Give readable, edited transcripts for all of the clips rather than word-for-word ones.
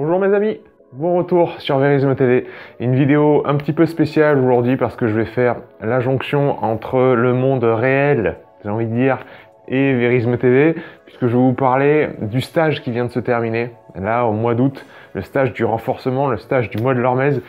Bonjour mes amis, bon retour sur Verisme TV. Une vidéo un petit peu spéciale aujourd'hui parce que je vais faire la jonction entre le monde réel, j'ai envie de dire, et Verisme TV, puisque je vais vous parler du stage qui vient de se terminer, là au mois d'août, le stage du renforcement, le stage du mois de l'Hormèse.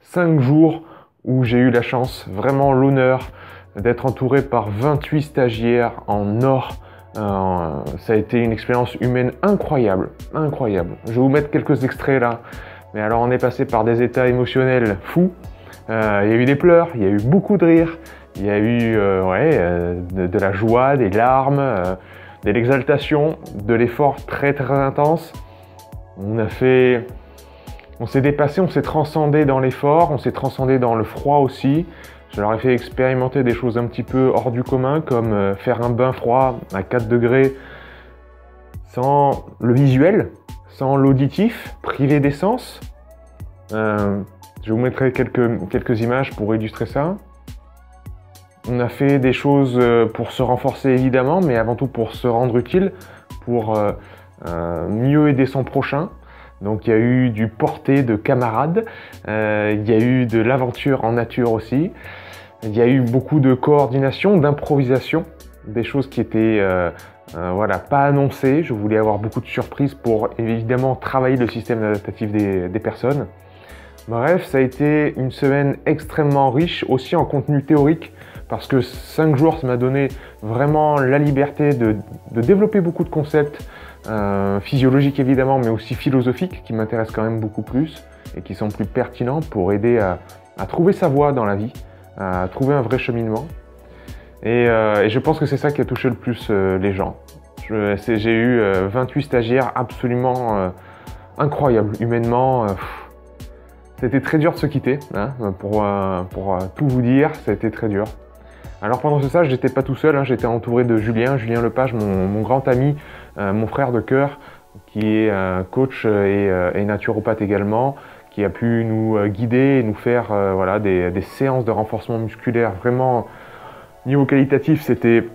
5 jours où j'ai eu la chance, vraiment l'honneur, d'être entouré par 28 stagiaires en or. Ça a été une expérience humaine incroyable, incroyable. Je vais vous mettre quelques extraits là. Mais alors on est passé par des états émotionnels fous. Il y a eu des pleurs, il y a eu beaucoup de rires, il y a eu de la joie, des larmes, de l'exaltation, de l'effort très très intense. On s'est dépassé, on s'est transcendé dans l'effort, on s'est transcendé dans le froid aussi. Je leur ai fait expérimenter des choses un petit peu hors du commun, comme faire un bain froid à 4 degrés sans le visuel, sans l'auditif, privé d'essence. Je vous mettrai quelques images pour illustrer ça. On a fait des choses pour se renforcer évidemment, mais avant tout pour se rendre utile, pour mieux aider son prochain. Donc il y a eu du porté de camarades, il y a eu de l'aventure en nature aussi, il y a eu beaucoup de coordination, d'improvisation, des choses qui étaient pas annoncées. Je voulais avoir beaucoup de surprises pour évidemment travailler le système adaptatif des personnes. Bref, ça a été une semaine extrêmement riche aussi en contenu théorique parce que 5 jours, ça m'a donné vraiment la liberté de développer beaucoup de concepts physiologiques évidemment, mais aussi philosophiques qui m'intéressent quand même beaucoup plus et qui sont plus pertinents pour aider à trouver sa voie dans la vie, à trouver un vrai cheminement. Et je pense que c'est ça qui a touché le plus les gens. J'ai eu 28 stagiaires absolument incroyables, humainement. C'était très dur de se quitter, hein, pour tout vous dire, ça a été très dur. Alors pendant ce stage, j'étais pas tout seul, hein, j'étais entouré de Julien Lepage, mon grand ami, mon frère de cœur, qui est coach et naturopathe également, qui a pu nous guider et nous faire des séances de renforcement musculaire. Vraiment, niveau qualitatif, c'était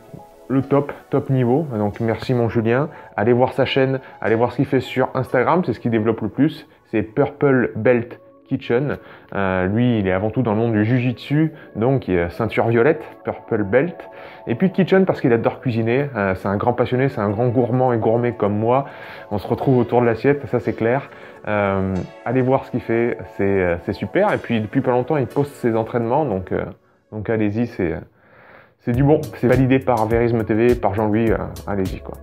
le top niveau. Donc merci mon Julien. Allez voir sa chaîne, allez voir ce qu'il fait sur Instagram, c'est ce qu'il développe le plus. C'est Purple Belt Kitchen. Lui, il est avant tout dans le monde du Jiu-Jitsu, donc il est ceinture violette, Purple Belt. Et puis Kitchen parce qu'il adore cuisiner. C'est un grand passionné, c'est un grand gourmand et gourmet comme moi. On se retrouve autour de l'assiette, ça c'est clair. Allez voir ce qu'il fait, c'est super. Et puis depuis pas longtemps, il poste ses entraînements, donc allez-y, c'est du bon. C'est validé par Verisme TV, par Jean-Louis, allez-y quoi.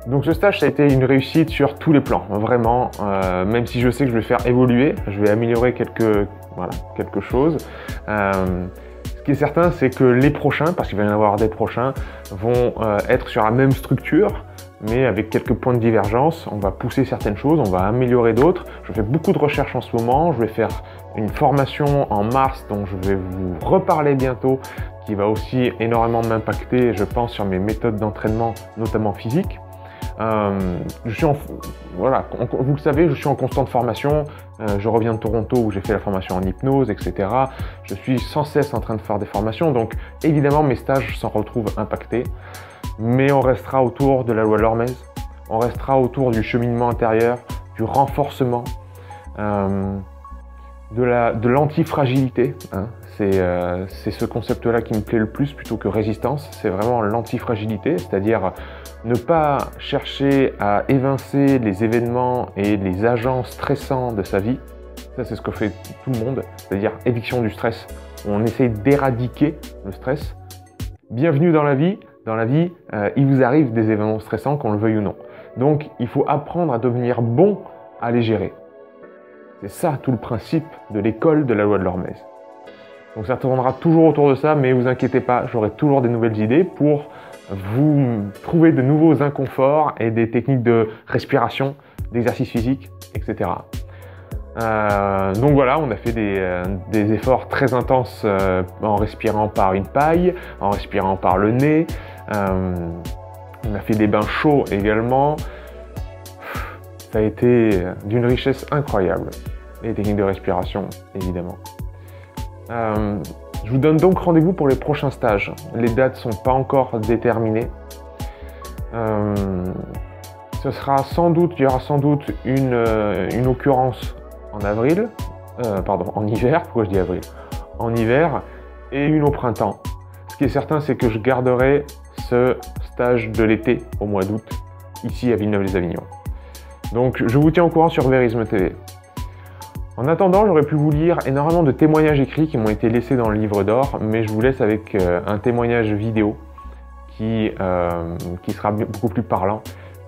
Donc ce stage, ça a été une réussite sur tous les plans, vraiment, même si je sais que je vais faire évoluer, je vais améliorer quelque chose. Ce qui est certain, c'est que les prochains, parce qu'il va y en avoir des prochains, vont être sur la même structure, mais avec quelques points de divergence. On va pousser certaines choses, on va améliorer d'autres. Je fais beaucoup de recherches en ce moment, je vais faire une formation en mars dont je vais vous reparler bientôt, qui va aussi énormément m'impacter, je pense, sur mes méthodes d'entraînement, notamment physiques. Vous le savez, je suis en constante formation. Je reviens de Toronto où j'ai fait la formation en hypnose, etc. Je suis sans cesse en train de faire des formations, donc évidemment mes stages s'en retrouvent impactés. Mais on restera autour de la loi de l'Hormèse, on restera autour du cheminement intérieur, du renforcement, de l'antifragilité. Hein. C'est ce concept-là qui me plaît le plus plutôt que résistance. C'est vraiment l'antifragilité, c'est-à-dire ne pas chercher à évincer les événements et les agents stressants de sa vie. Ça, c'est ce que fait tout le monde, c'est-à-dire éviction du stress. On essaye d'éradiquer le stress. Bienvenue dans la vie. Dans la vie, il vous arrive des événements stressants, qu'on le veuille ou non. Donc, il faut apprendre à devenir bon à les gérer. C'est ça tout le principe de l'école de la loi de l'Hormèse. Donc ça tournera toujours autour de ça, mais vous inquiétez pas, j'aurai toujours des nouvelles idées pour vous trouver de nouveaux inconforts et des techniques de respiration, d'exercice physique, etc. Donc voilà, on a fait des efforts très intenses en respirant par une paille, en respirant par le nez. On a fait des bains chauds également. Ça a été d'une richesse incroyable. Les techniques de respiration, évidemment. Je vous donne donc rendez-vous pour les prochains stages. Les dates ne sont pas encore déterminées. il y aura sans doute une occurrence en avril, en hiver, pourquoi je dis avril? En hiver, et une au printemps. Ce qui est certain, c'est que je garderai ce stage de l'été au mois d'août, ici à Villeneuve-les-Avignon. Donc je vous tiens au courant sur Verisme TV. En attendant, j'aurais pu vous lire énormément de témoignages écrits qui m'ont été laissés dans le livre d'or, mais je vous laisse avec un témoignage vidéo qui sera beaucoup plus parlant.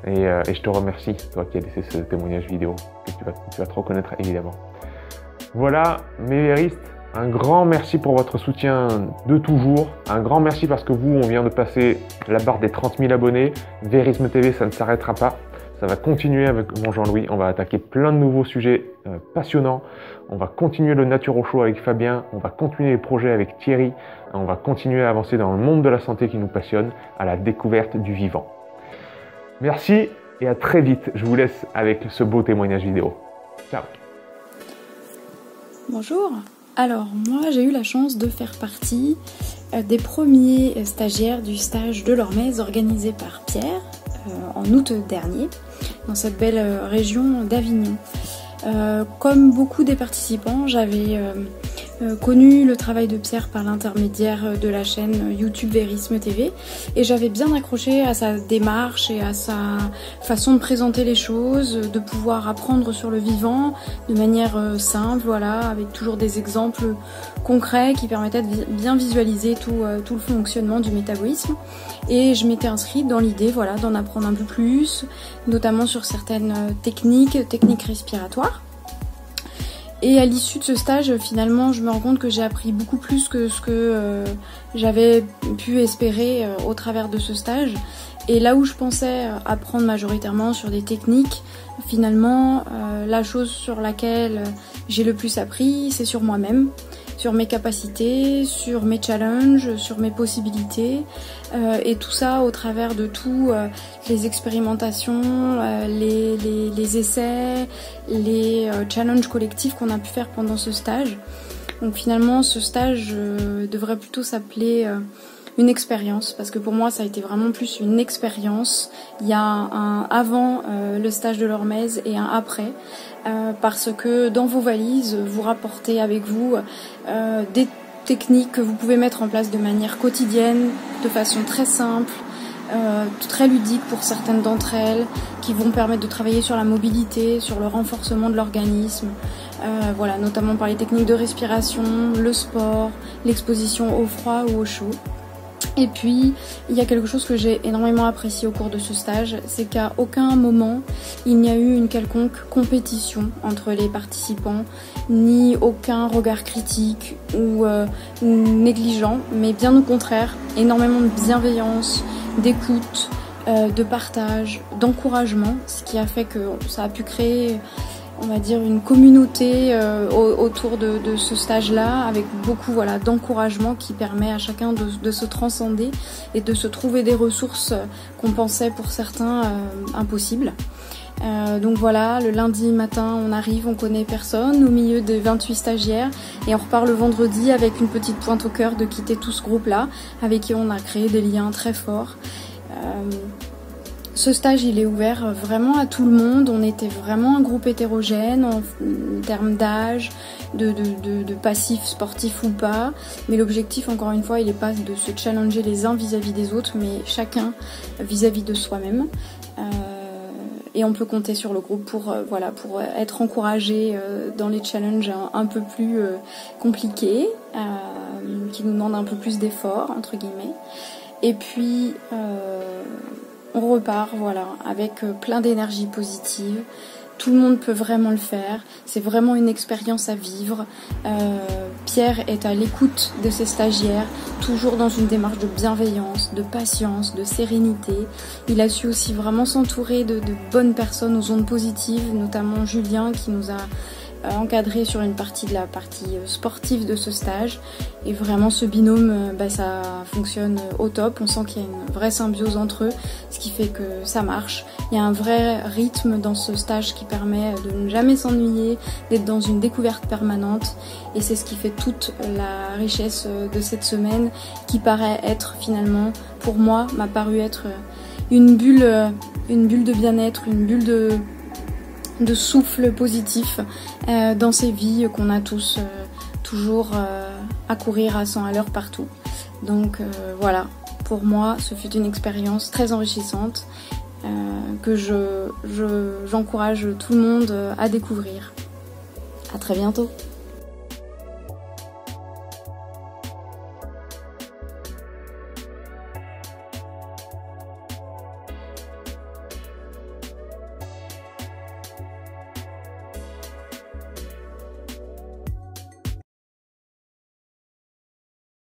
Et je te remercie, toi qui as laissé ce témoignage vidéo, que tu vas te reconnaître évidemment. Voilà, mes véristes, un grand merci pour votre soutien de toujours. Un grand merci parce que vous, on vient de passer la barre des 30 000 abonnés. Verisme TV, ça ne s'arrêtera pas. Ça va continuer avec mon Jean-Louis. On va attaquer plein de nouveaux sujets passionnants. On va continuer le Naturo Show avec Fabien. On va continuer les projets avec Thierry. On va continuer à avancer dans le monde de la santé qui nous passionne, à la découverte du vivant. Merci et à très vite. Je vous laisse avec ce beau témoignage vidéo. Ciao. Bonjour. Alors, moi, j'ai eu la chance de faire partie des premiers stagiaires du stage de l'Ormez organisé par Pierre en août dernier, dans cette belle région d'Avignon. Comme beaucoup des participants, j'avais connu le travail de Pierre par l'intermédiaire de la chaîne YouTube Verisme TV et j'avais bien accroché à sa démarche et à sa façon de présenter les choses, de pouvoir apprendre sur le vivant de manière simple, voilà, avec toujours des exemples concrets qui permettaient de bien visualiser tout le fonctionnement du métabolisme. Et je m'étais inscrite dans l'idée, voilà, d'en apprendre un peu plus, notamment sur certaines techniques respiratoires. Et à l'issue de ce stage, finalement, je me rends compte que j'ai appris beaucoup plus que ce que j'avais pu espérer au travers de ce stage. Et là où je pensais apprendre majoritairement sur des techniques, finalement, la chose sur laquelle j'ai le plus appris, c'est sur moi-même, sur mes capacités, sur mes challenges, sur mes possibilités, et tout ça au travers de tout les expérimentations, les essais, les challenges collectifs qu'on a pu faire pendant ce stage. Donc finalement, ce stage devrait plutôt s'appeler une expérience, parce que pour moi ça a été vraiment plus une expérience. Il y a un avant le stage de l'Ormez et un après, parce que dans vos valises vous rapportez avec vous des techniques que vous pouvez mettre en place de manière quotidienne, de façon très simple, très ludique pour certaines d'entre elles, qui vont permettre de travailler sur la mobilité, sur le renforcement de l'organisme, voilà, notamment par les techniques de respiration, le sport, l'exposition au froid ou au chaud. Et puis, il y a quelque chose que j'ai énormément apprécié au cours de ce stage, c'est qu'à aucun moment, il n'y a eu une quelconque compétition entre les participants, ni aucun regard critique ou négligent, mais bien au contraire, énormément de bienveillance, d'écoute, de partage, d'encouragement, ce qui a fait que ça a pu créer, on va dire, une communauté autour de ce stage-là, avec beaucoup, voilà, d'encouragement qui permet à chacun de se transcender et de se trouver des ressources qu'on pensait pour certains impossibles. Donc voilà, le lundi matin on arrive, on connaît personne, au milieu des 28 stagiaires, et on repart le vendredi avec une petite pointe au cœur de quitter tout ce groupe-là, avec qui on a créé des liens très forts. Ce stage, il est ouvert vraiment à tout le monde. On était vraiment un groupe hétérogène en termes d'âge, de passif sportif ou pas. Mais l'objectif, encore une fois, il n'est pas de se challenger les uns vis-à-vis des autres, mais chacun vis-à-vis de soi-même. Et on peut compter sur le groupe pour être encouragé dans les challenges un peu plus compliqués, qui nous demandent un peu plus d'efforts, entre guillemets. Et puis on repart, voilà, avec plein d'énergie positive. Tout le monde peut vraiment le faire. C'est vraiment une expérience à vivre. Pierre est à l'écoute de ses stagiaires, toujours dans une démarche de bienveillance, de patience, de sérénité. Il a su aussi vraiment s'entourer de bonnes personnes aux ondes positives, notamment Julien qui nous a encadré sur une partie de la partie sportive de ce stage, et vraiment ce binôme, ça fonctionne au top. On sent qu'il y a une vraie symbiose entre eux, ce qui fait que ça marche. Il y a un vrai rythme dans ce stage qui permet de ne jamais s'ennuyer, d'être dans une découverte permanente, et c'est ce qui fait toute la richesse de cette semaine, qui paraît être finalement, pour moi, m'a paru être une bulle une bulle de bien-être, une bulle de souffle positif dans ces vies qu'on a tous toujours à courir à 100 à l'heure partout. Donc voilà, pour moi ce fut une expérience très enrichissante que j'encourage tout le monde à découvrir. À très bientôt.